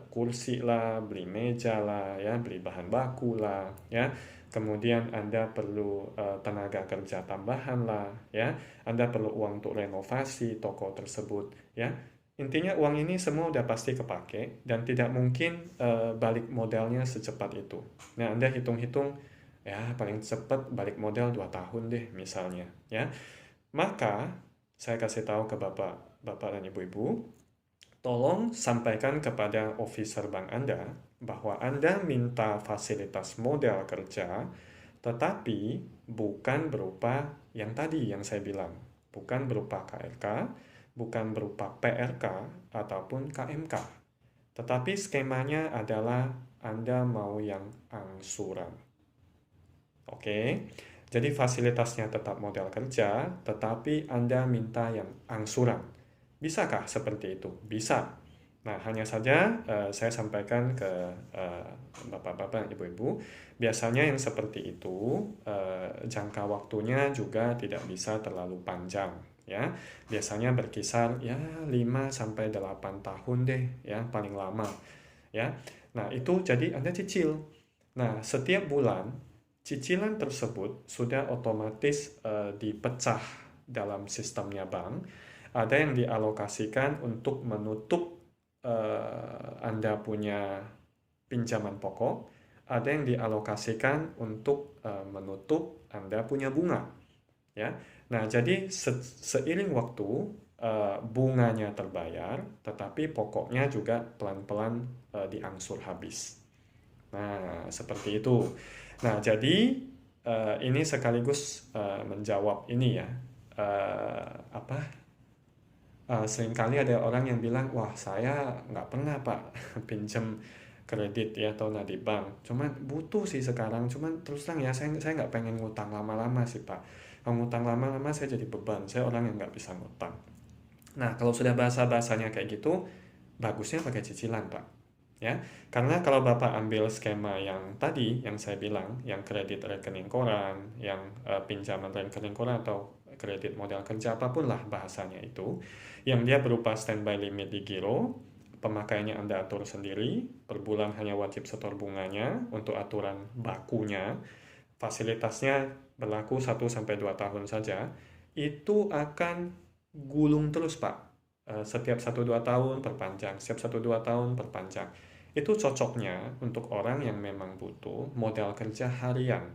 kursi lah, beli meja lah, ya, beli bahan baku lah, ya. Kemudian Anda perlu tenaga kerja tambahan lah, ya. Anda perlu uang untuk renovasi toko tersebut, ya. Intinya uang ini semua udah pasti kepake dan tidak mungkin balik modalnya secepat itu. Nah, Anda hitung-hitung, ya paling cepat balik modal 2 tahun deh misalnya, ya. Maka saya kasih tahu ke Bapak dan Ibu-ibu, tolong sampaikan kepada officer bank Anda bahwa Anda minta fasilitas modal kerja, tetapi bukan berupa yang tadi yang saya bilang, bukan berupa KRK, bukan berupa PRK, ataupun KMK. Tetapi skemanya adalah Anda mau yang angsuran. Oke, jadi fasilitasnya tetap modal kerja, tetapi Anda minta yang angsuran. Bisakah seperti itu? Bisa. Nah, hanya saja saya sampaikan ke bapak-bapak, ibu-ibu, biasanya yang seperti itu jangka waktunya juga tidak bisa terlalu panjang, ya. Biasanya berkisar ya 5 sampai 8 tahun deh, ya, paling lama, ya. Nah, itu jadi Anda cicil. Nah, setiap bulan cicilan tersebut sudah otomatis dipecah dalam sistemnya bank. Ada yang dialokasikan untuk menutup Anda punya pinjaman pokok, ada yang dialokasikan untuk menutup Anda punya bunga, ya. Nah, jadi seiring waktu bunganya terbayar, tetapi pokoknya juga pelan-pelan diangsur habis. Nah, seperti itu. Nah, jadi ini sekaligus menjawab ini ya, apa? Seringkali ada orang yang bilang, wah saya nggak pernah Pak pinjam kredit ya atau di bank. Cuman butuh sih sekarang. Cuman terus terang ya saya nggak pengen ngutang lama-lama sih Pak. Kalau ngutang lama-lama saya jadi beban. Saya orang yang nggak bisa ngutang. Nah, kalau sudah bahasa-bahasanya kayak gitu, bagusnya pakai cicilan Pak. Ya, karena kalau Bapak ambil skema yang tadi yang saya bilang, yang kredit rekening koran, yang pinjaman rekening koran atau kredit modal kerja apapun lah bahasanya itu, yang dia berupa standby limit di giro, pemakaiannya Anda atur sendiri, per bulan hanya wajib setor bunganya untuk aturan bakunya, fasilitasnya berlaku 1-2 tahun saja, itu akan gulung terus Pak. Setiap 1-2 tahun perpanjang, setiap 1-2 tahun perpanjang. Itu cocoknya untuk orang yang memang butuh modal kerja harian,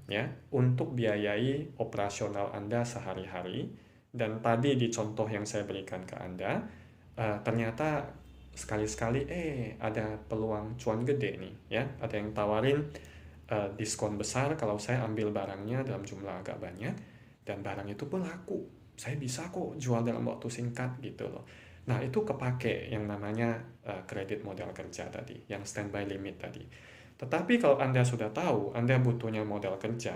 ya, untuk biayai operasional Anda sehari-hari. Dan tadi di contoh yang saya berikan ke Anda, ternyata sekali-sekali ada peluang cuan gede nih, ya. Ada yang tawarin diskon besar kalau saya ambil barangnya dalam jumlah agak banyak, dan barang itu pun laku. Saya bisa kok jual dalam waktu singkat gitu loh. Nah, itu kepake yang namanya kredit modal kerja tadi, yang standby limit tadi. Tetapi kalau Anda sudah tahu, Anda butuhnya modal kerja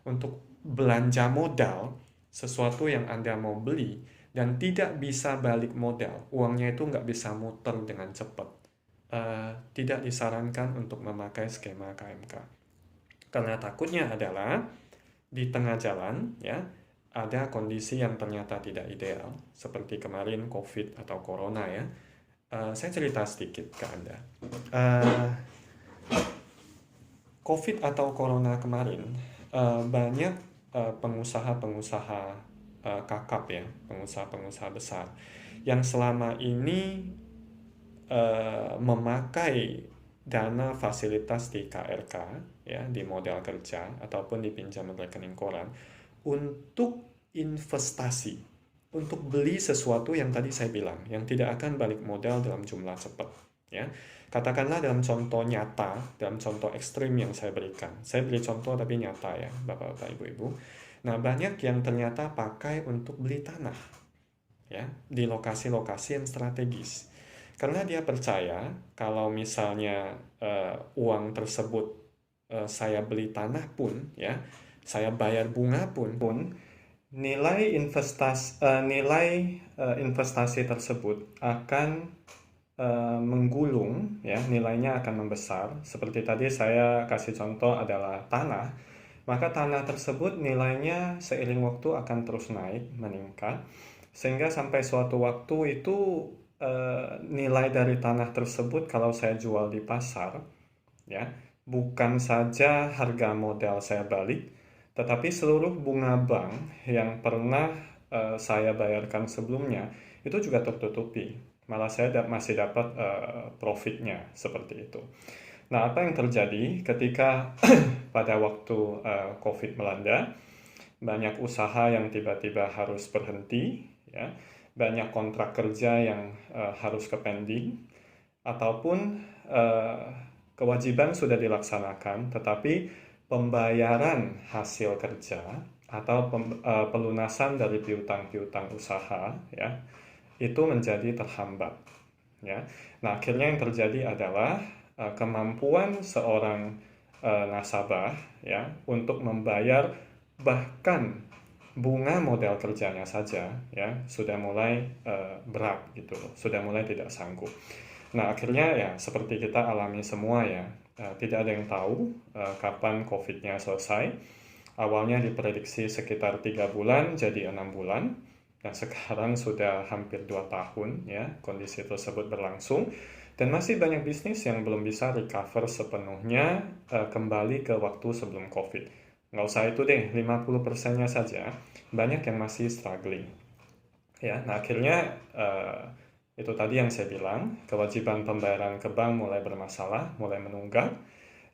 untuk belanja modal, sesuatu yang Anda mau beli, dan tidak bisa balik modal, uangnya itu nggak bisa muter dengan cepat. Tidak disarankan untuk memakai skema KMK. Karena takutnya adalah di tengah jalan, ya, ada kondisi yang ternyata tidak ideal, seperti kemarin COVID atau Corona ya. Saya cerita sedikit ke Anda. COVID atau Corona kemarin, banyak pengusaha-pengusaha kakap ya, pengusaha-pengusaha besar, yang selama ini memakai dana fasilitas di KRK, ya, di modal kerja, ataupun di pinjaman rekening koran, untuk investasi, untuk beli sesuatu yang tadi saya bilang, yang tidak akan balik modal dalam jumlah cepat. Ya, katakanlah dalam contoh nyata, dalam contoh ekstrim yang saya berikan. Saya beri contoh tapi nyata ya, Bapak-bapak, Ibu-ibu. Nah, banyak yang ternyata pakai untuk beli tanah, ya, di lokasi-lokasi yang strategis. Karena dia percaya kalau misalnya uang tersebut saya beli tanah pun, ya, saya bayar bunga pun nilai investasi tersebut akan menggulung, ya, nilainya akan membesar. Seperti tadi saya kasih contoh adalah tanah, maka tanah tersebut nilainya seiring waktu akan terus naik, meningkat, sehingga sampai suatu waktu itu nilai dari tanah tersebut kalau saya jual di pasar, ya, bukan saja harga modal saya balik, tetapi seluruh bunga bank yang pernah saya bayarkan sebelumnya itu juga tertutupi. Malah saya masih dapat profitnya seperti itu. Nah, apa yang terjadi ketika pada waktu COVID melanda, banyak usaha yang tiba-tiba harus berhenti, ya, banyak kontrak kerja yang harus ke pending, ataupun kewajiban sudah dilaksanakan, tetapi pembayaran hasil kerja atau pelunasan dari piutang-piutang usaha, ya, itu menjadi terhambat, ya. Nah, akhirnya yang terjadi adalah kemampuan seorang nasabah, ya, untuk membayar bahkan bunga modal kerjanya saja, ya, sudah mulai berat gitu, sudah mulai tidak sanggup. Nah, akhirnya ya seperti kita alami semua, ya, tidak ada yang tahu kapan COVID-nya selesai. Awalnya diprediksi sekitar 3 bulan jadi 6 bulan, dan sekarang sudah hampir 2 tahun, ya, kondisi tersebut berlangsung, dan masih banyak bisnis yang belum bisa recover sepenuhnya kembali ke waktu sebelum COVID. Nggak usah itu deh, 50%-nya saja, banyak yang masih struggling. Ya, nah akhirnya itu tadi yang saya bilang, kewajiban pembayaran ke bank mulai bermasalah, mulai menunggak,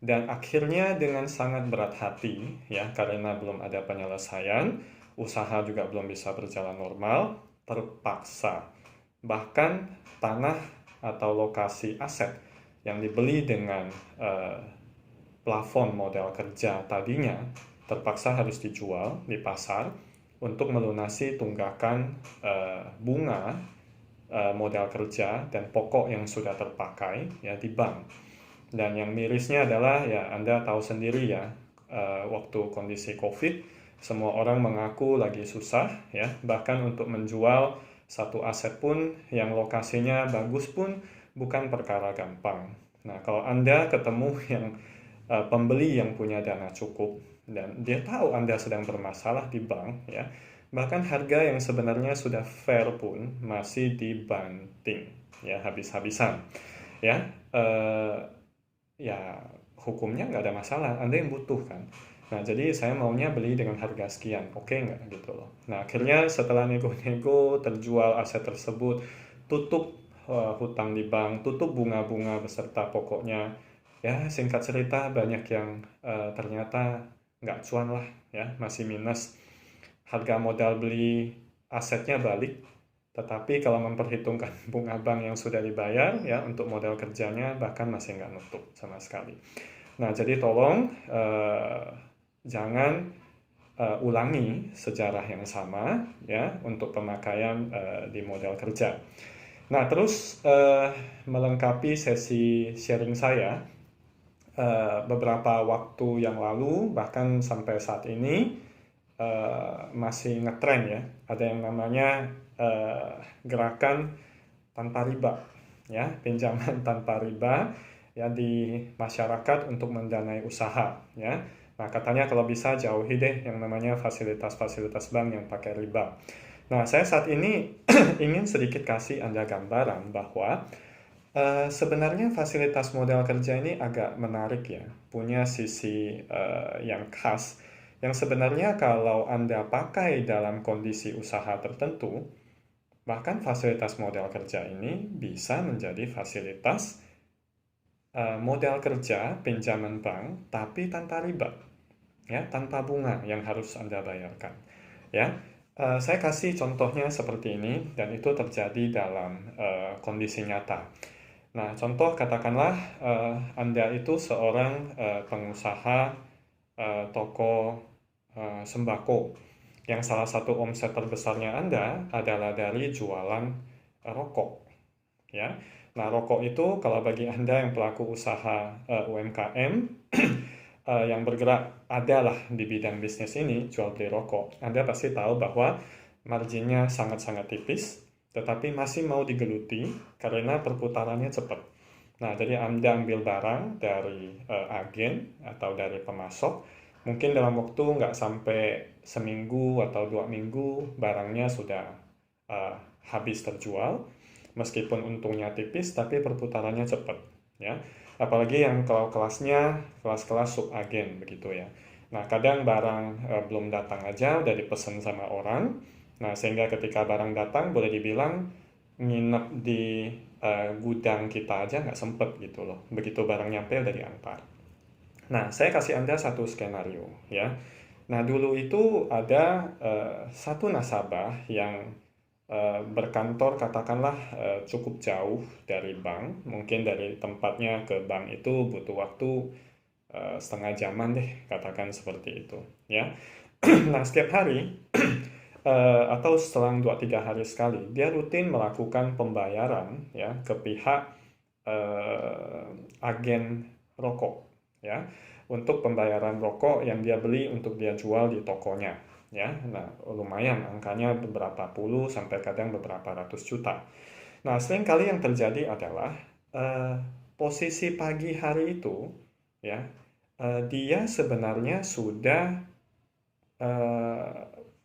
dan akhirnya dengan sangat berat hati, ya, karena belum ada penyelesaian, usaha juga belum bisa berjalan normal, terpaksa. Bahkan tanah atau lokasi aset yang dibeli dengan plafon modal kerja tadinya terpaksa harus dijual di pasar untuk melunasi tunggakan bunga modal kerja dan pokok yang sudah terpakai, ya, di bank. Dan yang mirisnya adalah, ya, Anda tahu sendiri, ya, waktu kondisi COVID semua orang mengaku lagi susah, ya, bahkan untuk menjual satu aset pun yang lokasinya bagus pun bukan perkara gampang. Nah, kalau Anda ketemu yang pembeli yang punya dana cukup dan dia tahu Anda sedang bermasalah di bank, ya, bahkan harga yang sebenarnya sudah fair pun masih dibanting, ya, habis-habisan, ya. Ya, hukumnya nggak ada masalah, Anda yang butuh kan. Nah, jadi saya maunya beli dengan harga sekian, oke nggak gitu loh. Nah, akhirnya setelah nego-nego, terjual aset tersebut, tutup hutang di bank, tutup bunga-bunga beserta pokoknya. Ya, singkat cerita banyak yang ternyata nggak cuan lah, ya, masih minus. Harga modal beli asetnya balik, tetapi kalau memperhitungkan bunga bank yang sudah dibayar, ya, untuk modal kerjanya bahkan masih nggak nutup sama sekali. Nah, jadi tolong jangan ulangi sejarah yang sama, ya, untuk pemakaian di modal kerja. Nah, terus melengkapi sesi sharing saya, beberapa waktu yang lalu bahkan sampai saat ini masih ngetren, ya, ada yang namanya gerakan tanpa riba, ya, pinjaman tanpa riba, ya, di masyarakat untuk mendanai usaha, ya. Nah, katanya kalau bisa jauhi deh yang namanya fasilitas-fasilitas bank yang pakai riba. Nah, saya saat ini ingin sedikit kasih Anda gambaran bahwa sebenarnya fasilitas modal kerja ini agak menarik, ya, punya sisi yang khas, yang sebenarnya kalau Anda pakai dalam kondisi usaha tertentu, bahkan fasilitas modal kerja ini bisa menjadi fasilitas modal kerja pinjaman bank, tapi tanpa riba, ya, tanpa bunga yang harus Anda bayarkan, ya. Saya kasih contohnya seperti ini, dan itu terjadi dalam kondisi nyata. Nah, contoh katakanlah Anda itu seorang pengusaha toko sembako yang salah satu omset terbesarnya Anda adalah dari jualan rokok, ya. Nah, rokok itu kalau bagi Anda yang pelaku usaha UMKM yang bergerak adalah di bidang bisnis ini, jual beli rokok, Anda pasti tahu bahwa marginnya sangat-sangat tipis, tetapi masih mau digeluti karena perputarannya cepat. Nah, jadi Anda ambil barang dari agen atau dari pemasok, mungkin dalam waktu nggak sampai seminggu atau 2 minggu, barangnya sudah uh, habis terjual, meskipun untungnya tipis, tapi perputarannya cepat. Ya, apalagi yang kalau kelasnya kelas-kelas subagen begitu ya. Nah, kadang barang belum datang aja udah dipesan sama orang. Nah, sehingga ketika barang datang boleh dibilang nginep di gudang kita aja nggak sempet gitu loh. Begitu barang nyampe udah diantar. Nah, saya kasih Anda satu skenario ya. Nah, dulu itu ada satu nasabah yang berkantor katakanlah cukup jauh dari bank. Mungkin dari tempatnya ke bank itu butuh waktu setengah jaman deh, katakan seperti itu ya. Nah, setiap hari atau selang 2-3 hari sekali, dia rutin melakukan pembayaran ya ke pihak agen rokok ya, untuk pembayaran rokok yang dia beli untuk dia jual di tokonya ya. Nah, lumayan angkanya beberapa puluh sampai kadang beberapa ratus juta. Nah, seringkali yang terjadi adalah posisi pagi hari itu ya, dia sebenarnya sudah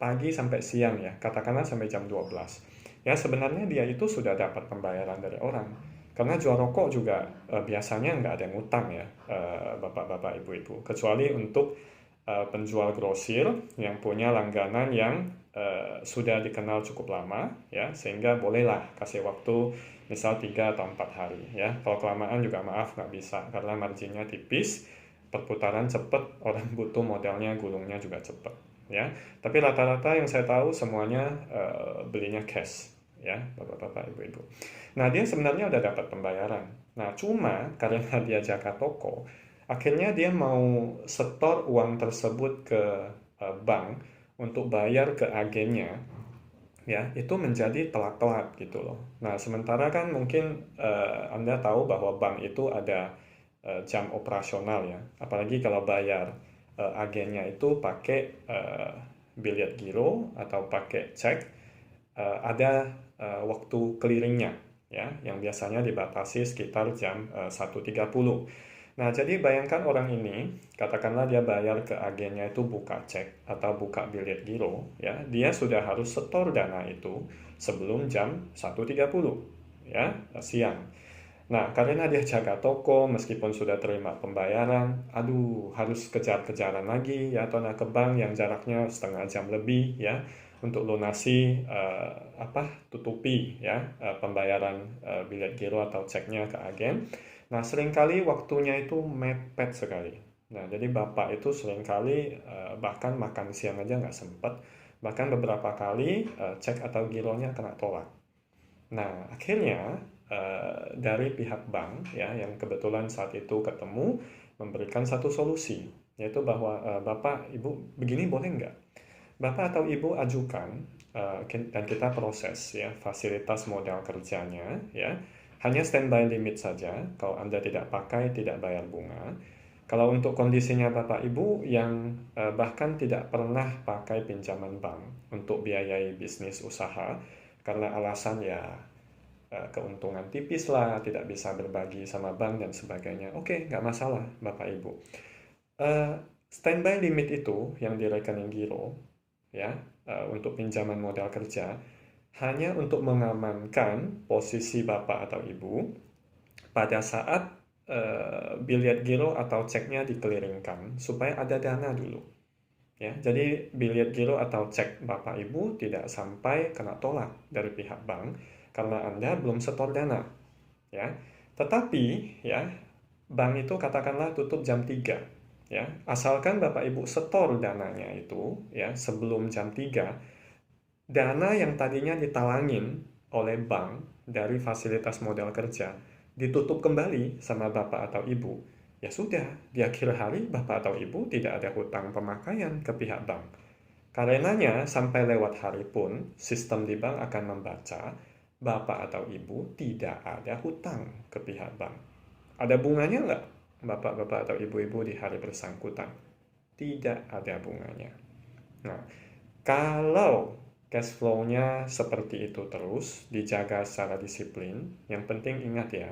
pagi sampai siang ya, katakanlah sampai jam 12. Ya, sebenarnya dia itu sudah dapat pembayaran dari orang. Karena jual rokok juga biasanya nggak ada yang utang ya, bapak-bapak, ibu-ibu. Kecuali untuk penjual grosir yang punya langganan yang sudah dikenal cukup lama ya, sehingga bolehlah kasih waktu misal 3 atau 4 hari ya. Kalau kelamaan juga maaf nggak bisa, karena marginnya tipis, perputaran cepat, orang butuh modalnya, gulungnya juga cepat ya. Tapi rata-rata yang saya tahu semuanya belinya cash ya, bapak-bapak, ibu-ibu. Nah, dia sebenarnya udah dapat pembayaran. Nah, cuma karena dia jaga toko, akhirnya dia mau setor uang tersebut ke bank untuk bayar ke agennya ya, itu menjadi telat-telat gitu loh. Nah, sementara kan mungkin Anda tahu bahwa bank itu ada jam operasional ya, apalagi kalau bayar agennya itu pakai biliet giro atau pakai cek, ada waktu clearingnya ya, yang biasanya dibatasi sekitar jam 1.30. Nah, jadi bayangkan orang ini, katakanlah dia bayar ke agennya itu buka cek atau buka biliet giro ya, dia sudah harus setor dana itu sebelum jam 1.30 ya, siang. Nah, karena dia jaga toko, meskipun sudah terima pembayaran, aduh, harus kejar-kejaran lagi ya, atau ke bank yang jaraknya setengah jam lebih ya, untuk lunasi tutupi ya pembayaran biliet giro atau ceknya ke agen. Nah, seringkali waktunya itu mepet sekali. Nah, jadi bapak itu seringkali bahkan makan siang aja nggak sempat, bahkan beberapa kali cek atau gironya kena tolak. Nah, akhirnya dari pihak bank ya, yang kebetulan saat itu ketemu, memberikan satu solusi, yaitu bahwa Bapak, Ibu, begini boleh nggak? Bapak atau Ibu ajukan dan kita proses ya fasilitas modal kerjanya ya. Hanya standby limit saja, kalau Anda tidak pakai tidak bayar bunga. Kalau untuk kondisinya Bapak Ibu yang bahkan tidak pernah pakai pinjaman bank untuk biayai bisnis usaha karena alasan ya keuntungan tipis lah, tidak bisa berbagi sama bank dan sebagainya. Oke, nggak masalah Bapak Ibu. Standby limit itu yang di rekening giro ya, untuk pinjaman modal kerja hanya untuk mengamankan posisi Bapak atau Ibu pada saat biliet giro atau ceknya dikeliringkan supaya ada dana dulu. Ya, jadi biliet giro atau cek Bapak Ibu tidak sampai kena tolak dari pihak bank karena Anda belum setor dana. Ya. Tetapi ya, bank itu katakanlah tutup jam 3. Ya, asalkan Bapak Ibu setor dananya itu ya sebelum jam 3, dana yang tadinya ditalangin oleh bank dari fasilitas modal kerja ditutup kembali sama Bapak atau Ibu. Ya sudah, di akhir hari Bapak atau Ibu tidak ada hutang pemakaian ke pihak bank. Karenanya sampai lewat hari pun sistem di bank akan membaca Bapak atau Ibu tidak ada hutang ke pihak bank. Ada bunganya nggak? bapak-bapak atau ibu-ibu di hari bersangkutan. Tidak ada bunganya. Nah, kalau cash flow-nya seperti itu terus, dijaga secara disiplin, yang penting ingat ya,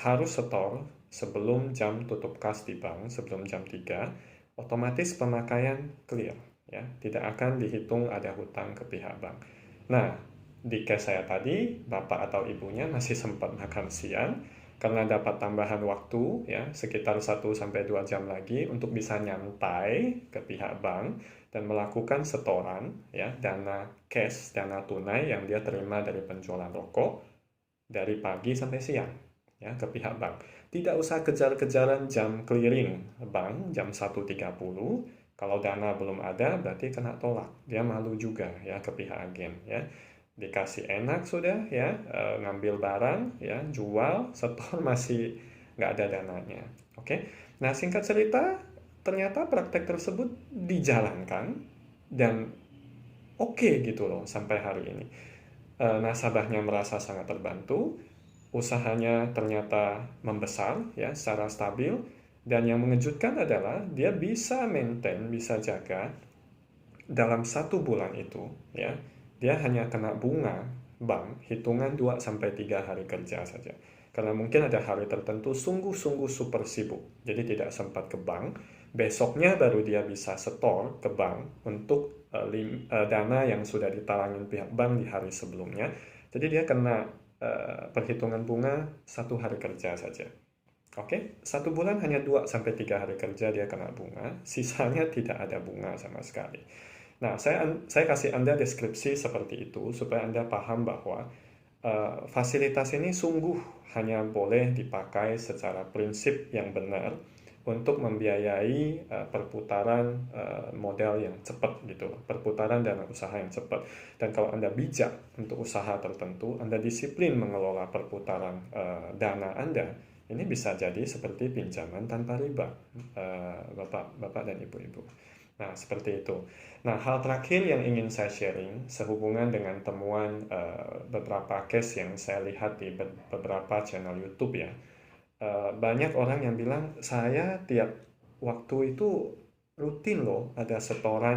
harus setor sebelum jam tutup kas di bank, sebelum jam 3, otomatis pemakaian clear. Ya, tidak akan dihitung ada hutang ke pihak bank. Nah, di case saya tadi, bapak atau ibunya masih sempat makan siang, karena dapat tambahan waktu ya sekitar 1-2 jam lagi untuk bisa nyantai ke pihak bank dan melakukan setoran ya dana cash, dana tunai yang dia terima dari penjualan rokok dari pagi sampai siang ya ke pihak bank. Tidak usah kejar-kejaran jam clearing bank jam 1.30. Kalau dana belum ada berarti kena tolak. Dia malu juga ya ke pihak agen ya. Dikasih enak sudah ya, ngambil barang ya, jual, setor masih nggak ada dananya. Oke. Nah, singkat cerita, ternyata praktek tersebut dijalankan dan oke gitu loh sampai hari ini. Nasabahnya merasa sangat terbantu, usahanya ternyata membesar ya secara stabil, dan yang mengejutkan adalah dia bisa maintain, bisa jaga dalam 1 bulan itu ya, dia hanya kena bunga bank hitungan 2-3 hari kerja saja. Karena mungkin ada hari tertentu sungguh-sungguh super sibuk, jadi tidak sempat ke bank. Besoknya baru dia bisa setor ke bank untuk dana yang sudah ditalangin pihak bank di hari sebelumnya. Jadi dia kena perhitungan bunga 1 hari kerja saja. Oke, 1 bulan hanya 2-3 hari kerja dia kena bunga, sisanya tidak ada bunga sama sekali. Nah, saya kasih Anda deskripsi seperti itu supaya Anda paham bahwa fasilitas ini sungguh hanya boleh dipakai secara prinsip yang benar untuk membiayai perputaran modal yang cepat gitu, perputaran dana usaha yang cepat. Dan kalau Anda bijak untuk usaha tertentu, Anda disiplin mengelola perputaran dana Anda, ini bisa jadi seperti pinjaman tanpa riba, Bapak dan Ibu-ibu. Nah, seperti itu. Nah, hal terakhir yang ingin saya sharing sehubungan dengan temuan beberapa case yang saya lihat di beberapa channel YouTube ya. Banyak orang yang bilang, saya tiap waktu itu rutin loh ada setoran